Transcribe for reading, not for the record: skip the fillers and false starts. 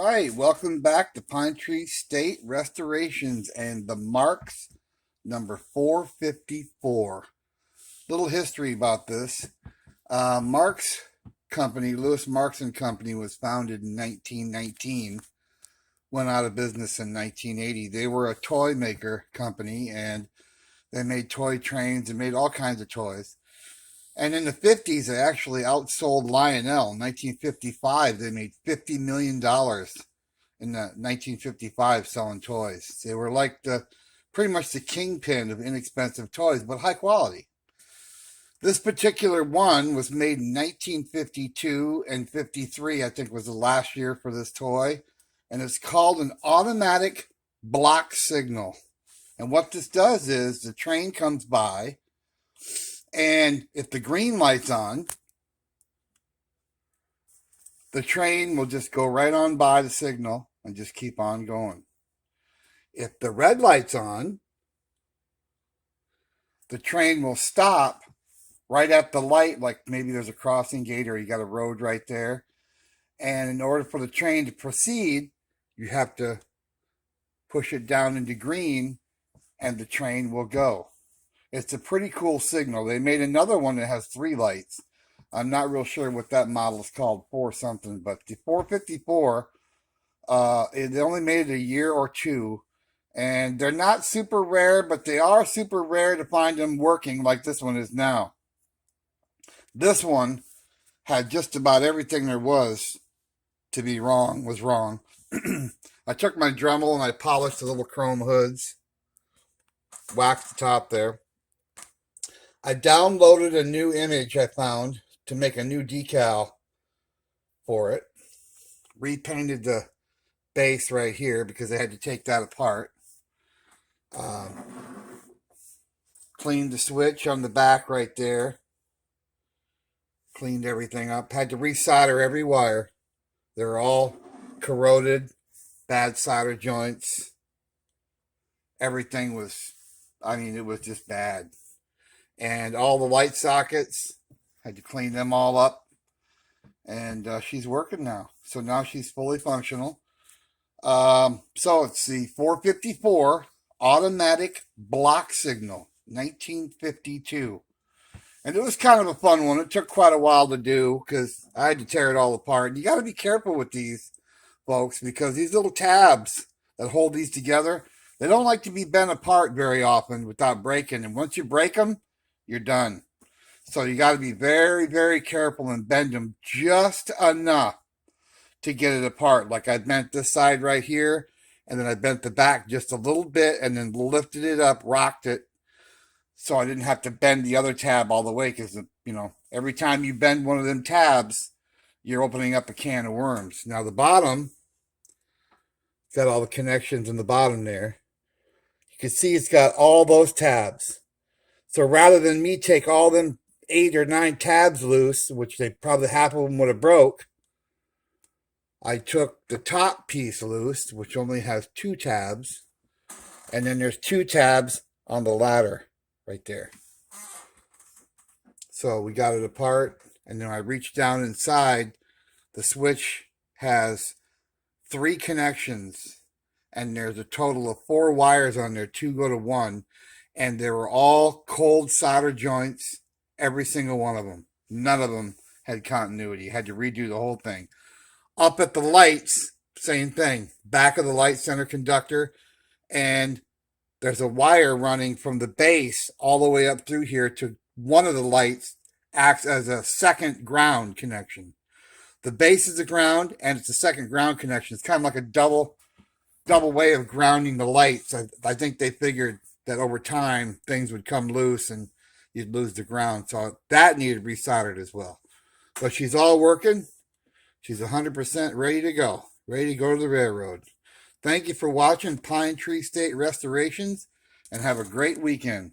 right, welcome back to Pine Tree State Restorations and the Marx number 454. Little history about this. Marx Company, Lewis Marx and Company, was founded in 1919, went out of business in 1980. They were a toy maker company and they made toy trains and made all kinds of toys. And in the 50s, they actually outsold Lionel. In 1955, they made $50 million in 1955 selling toys. They were like pretty much the kingpin of inexpensive toys, but high quality. This particular one was made in 1952 and 53, I think was the last year for this toy. And it's called an automatic block signal. And what this does is the train comes by, and if the green light's on, the train will just go right on by the signal and just keep on going. If the red light's on, the train will stop right at the light, like maybe there's a crossing gate or you got a road right there. And in order for the train to proceed, you have to push it down into green and the train will go. It's a pretty cool signal. They made another one that has 3 lights. I'm not real sure what that model is called, 4 something, but the 454, they only made it a year or two, and they're not super rare, but they are super rare to find them working like this one is now. This one had just about everything there was to be wrong, was wrong. I took my Dremel and I polished the little chrome hoods, waxed the top there. I downloaded a new image I found to make a new decal for it. Repainted the base right here because I had to take that apart. Cleaned the switch on the back right there. Cleaned everything up. Had to resolder every wire. They're all corroded, bad solder joints. Everything was, it was just bad. And all the light sockets, had to clean them all up. And she's working now. So now she's fully functional. So it's the 454 automatic block signal, 1952. And it was kind of a fun one. It took quite a while to do because I had to tear it all apart. And you got to be careful with these, folks, because these little tabs that hold these together, they don't like to be bent apart very often without breaking. And once you break them, you're done. So you got to be very, very careful and bend them just enough to get it apart. Like I bent this side right here, and then I bent the back just a little bit and then lifted it up, rocked it, so I didn't have to bend the other tab all the way because, every time you bend one of them tabs, you're opening up a can of worms. Now the bottom, got all the connections in the bottom there. You can see it's got all those tabs. So rather than me take all them 8 or 9 tabs loose, which they probably half of them would have broke, I took the top piece loose, which only has 2 tabs, and then there's 2 tabs on the ladder right there. So we got it apart, and then I reached down inside. The switch has 3 connections, and there's a total of 4 wires on there. 2 go to 1. And they were all cold solder joints, every single one of them. None of them had continuity. Had to redo the whole thing. Up at the lights, same thing. Back of the light center conductor, and there's a wire running from the base all the way up through here to one of the lights, acts as a second ground connection. The base is the ground, and it's a second ground connection. It's kind of like a double way of grounding the lights. I think they figured that over time things would come loose and you'd lose the ground. So that needed resoldered as well. But she's all working. She's 100% ready to go to the railroad. Thank you for watching Pine Tree State Restorations, and have a great weekend.